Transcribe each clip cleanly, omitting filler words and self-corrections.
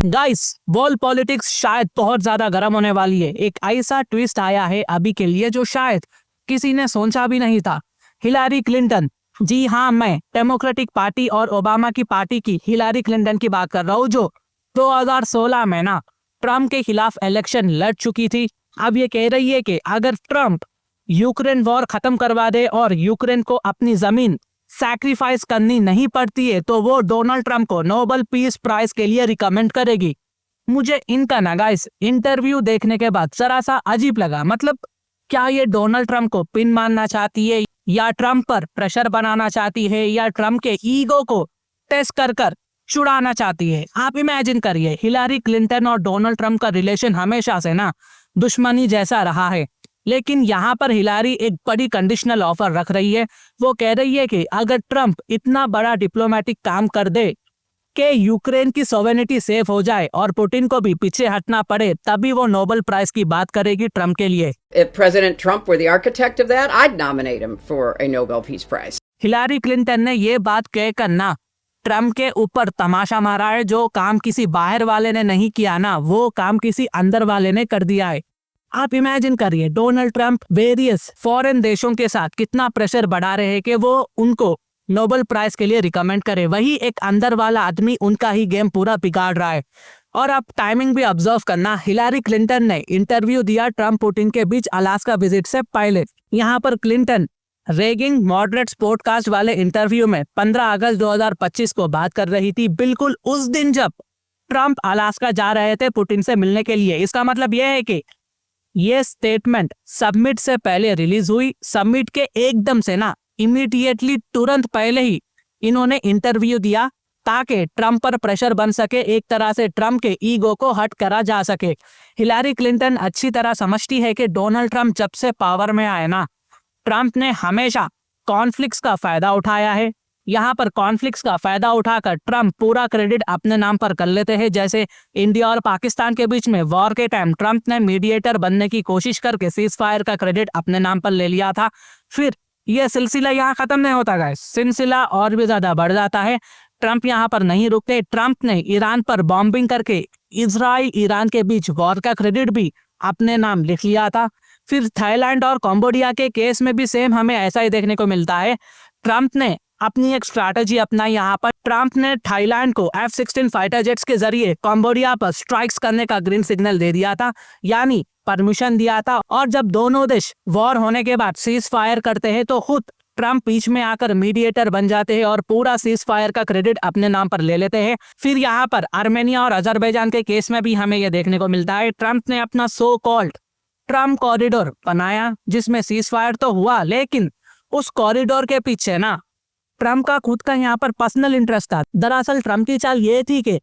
Guys, world politics शायद बहुत ज्यादा गर्म होने वाली है। एक ऐसा ट्विस्ट आया है अभी के लिए जो शायद किसी ने सोचा भी नहीं था। हिलारी क्लिंटन, जी हाँ, मैं डेमोक्रेटिक पार्टी और ओबामा की पार्टी की हिलारी क्लिंटन की बात कर रहा हूँ, जो 2016 में ना ट्रम्प के खिलाफ इलेक्शन लड़ चुकी थी। अब ये कह रही है कि अगर ट्रम्प यूक्रेन वॉर खत्म करवा दे और यूक्रेन को अपनी जमीन सैक्रिफाइस करनी नहीं पड़ती है तो वो डोनाल्ड ट्रम्प को नोबेल पीस प्राइज के लिए रिकमेंड करेगी। मुझे इनका ना गाइस इंटरव्यू देखने के बाद जरा सा अजीब लगा। मतलब क्या ये डोनाल्ड ट्रम्प को पिन मारना चाहती है, या ट्रम्प पर प्रेशर बनाना चाहती है, या ट्रम्प के ईगो को टेस्ट कर कर छुड़ाना चाहती है। आप इमेजिन करिए, हिलारी क्लिंटन और डोनाल्ड ट्रम्प का रिलेशन हमेशा से ना दुश्मनी जैसा रहा है, लेकिन यहाँ पर हिलारी एक बड़ी कंडीशनल ऑफर रख रही है। वो कह रही है कि अगर ट्रम्प इतना बड़ा डिप्लोमेटिक काम कर दे कि यूक्रेन की सोवेनिटी सेफ हो जाए और पुतिन को भी पीछे हटना पड़े, तभी वो नोबेल प्राइज की बात करेगी ट्रम्प के लिए। If President Trump were the architect of that, I'd nominate him for a Nobel Peace Prize. Hilari Clinton ने ये बात कहकर ना ट्रम्प के ऊपर तमाशा मारा है। जो काम किसी बाहर वाले ने नहीं किया ना, वो काम किसी अंदर वाले ने कर दिया है। आप इमेजिन करिए, डोनाल्ड ट्रम्प वेरियस फॉरेन देशों के साथ कितना प्रेशर बढ़ा रहे हैं कि वो उनको नोबेल प्राइज के लिए रिकमेंड करे। वही एक अंदर वाला आदमी उनका ही गेम पूरा बिगाड़ रहा है। और आप टाइमिंग भी ऑब्जर्व करना, हिलारी क्लिंटन ने इंटरव्यू दिया ट्रम्प पुतिन के बीच अलास्का विजिट से पहले। यहाँ पर क्लिंटन रेगिंग मॉडरेट्स पॉडकास्ट वाले इंटरव्यू में 15 अगस्त 2025 को बात कर रही थी, बिल्कुल उस दिन जब ट्रम्प अलास्का जा रहे थे पुतिन से मिलने के लिए। इसका मतलब यह है कि ये स्टेटमेंट सबमिट से पहले रिलीज हुई। सबमिट के एकदम से ना इमीडिएटली तुरंत पहले ही इन्होंने इंटरव्यू दिया ताकि ट्रम्प पर प्रेशर बन सके, एक तरह से ट्रम्प के ईगो को हट करा जा सके। हिलारी क्लिंटन अच्छी तरह समझती है कि डोनाल्ड ट्रम्प जब से पावर में आए ना, ट्रम्प ने हमेशा कॉन्फ्लिक्ट्स का फायदा उठाया है। यहाँ पर कॉन्फ्लिक्ट्स का फायदा उठाकर ट्रम्प पूरा क्रेडिट अपने नाम पर कर लेते हैं। जैसे इंडिया और पाकिस्तान के बीच में वॉर के टाइम ट्रम्प ने मीडिएटर बनने की कोशिश करके सीज फायर का क्रेडिट अपने नाम पर ले लिया था। फिर यह सिलसिला यहाँ खत्म नहीं होता गाइस, सिलसिला और भी ज्यादा बढ़ जाता है। ट्रम्प यहाँ पर नहीं रुकते। ट्रम्प ने ईरान पर बॉम्बिंग करके इजराइल ईरान के बीच वॉर का क्रेडिट भी अपने नाम लिख लिया था। फिर थाईलैंड और कंबोडिया के केस में भी सेम हमें ऐसा ही देखने को मिलता है। ट्रम्प ने अपनी एक स्ट्रैटेजी अपनाई। यहाँ पर ट्रम्प ने थाईलैंड को F-16 फाइटर जेट्स के जरिए कंबोडिया पर स्ट्राइक्स करने का ग्रीन सिग्नल दे दिया था, यानी परमिशन दिया था। और जब दोनों देश वॉर होने के बाद सीज फायर करते हैं तो खुद ट्रम्प बीच में आकर मीडिएटर बन जाते हैं और पूरा सीज फायर का क्रेडिट अपने नाम पर ले लेते हैं। फिर यहाँ पर आर्मेनिया और अजरबैजान के केस में भी हमें यह देखने को मिलता है। ट्रम्प ने अपना सो कॉल्ड ट्रम्प कॉरिडोर बनाया, जिसमें सीज फायर तो हुआ, लेकिन उस कॉरिडोर के पीछे ना ट्रम्प का खुद का यहाँ पर पर्सनल इंटरेस्ट था। दरअसल ट्रम्प की चाल ये थी कि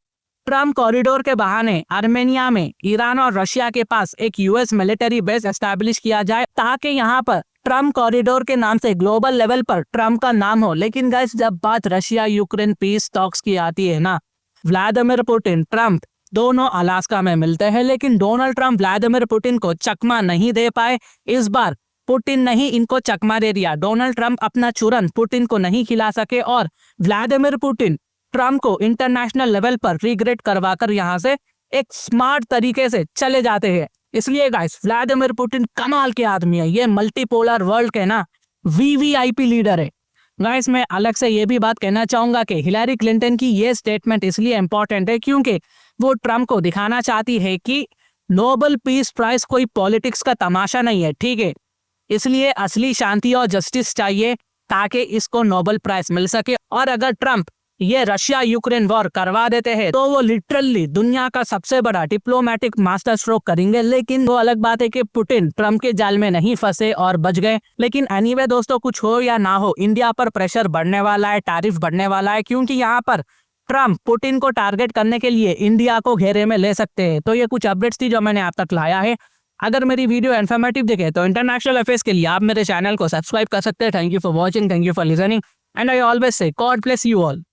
ट्रम्प कॉरिडोर के बहाने आर्मेनिया में ईरान और रशिया के पास एक यूएस मिलिट्री बेस एस्टैब्लिश किया जाए, ताकि यहाँ पर ट्रम्प कॉरिडोर के नाम से ग्लोबल लेवल पर ट्रम्प का नाम हो। लेकिन गाइस, जब बात रशिया यूक्रेन पीस टॉक्स की आती है ना, व्लादिमीर पुतिन ट्रम्प दोनों अलास्का में मिलते हैं, लेकिन डोनाल्ड ट्रम्प व्लादिमीर पुतिन को चकमा नहीं दे पाए। इस बार पुतिन ने ही इनको चकमा दे दिया। डोनाल्ड ट्रम्प अपना चूरन पुतिन को नहीं खिला सके और व्लादिमीर पुतिन ट्रम्प को इंटरनेशनल लेवल पर रिग्रेट करवाकर यहाँ से एक स्मार्ट तरीके से चले जाते हैं। इसलिए गाइस, व्लादिमीर पुतिन कमाल के आदमी है। ये मल्टीपोलर वर्ल्ड के ना वीवीआईपी लीडर है। गाइस, मैं अलग से ये भी बात कहना चाहूंगा कि हिलारी क्लिंटन की ये स्टेटमेंट इसलिए इंपॉर्टेंट है क्योंकि वो ट्रम्प को दिखाना चाहती है कि नोबेल पीस प्राइज कोई पॉलिटिक्स का तमाशा नहीं है, ठीक है। इसलिए असली शांति और जस्टिस चाहिए ताकि इसको नोबेल प्राइज मिल सके। और अगर ट्रम्प ये रशिया यूक्रेन वॉर करवा देते हैं तो वो लिटरली दुनिया का सबसे बड़ा डिप्लोमेटिक मास्टर स्ट्रोक करेंगे। लेकिन वो अलग बात है कि पुतिन ट्रम्प के जाल में नहीं फंसे और बच गए। लेकिन एनीवे दोस्तों, कुछ हो या ना हो, इंडिया पर प्रेशर बढ़ने वाला है, टैरिफ बढ़ने वाला है, क्योंकि यहाँ पर ट्रम्प पुतिन को टारगेट करने के लिए इंडिया को घेरे में ले सकते हैं। तो ये कुछ अपडेट्स थी जो मैंने आप तक लाया है। अगर मेरी वीडियो इन्फॉर्मेटिव दिखे तो इंटरनेशनल अफेयर्स के लिए आप मेरे चैनल को सब्सक्राइब कर सकते हैं। Thank you for watching, thank you for listening, and I always say God bless you all.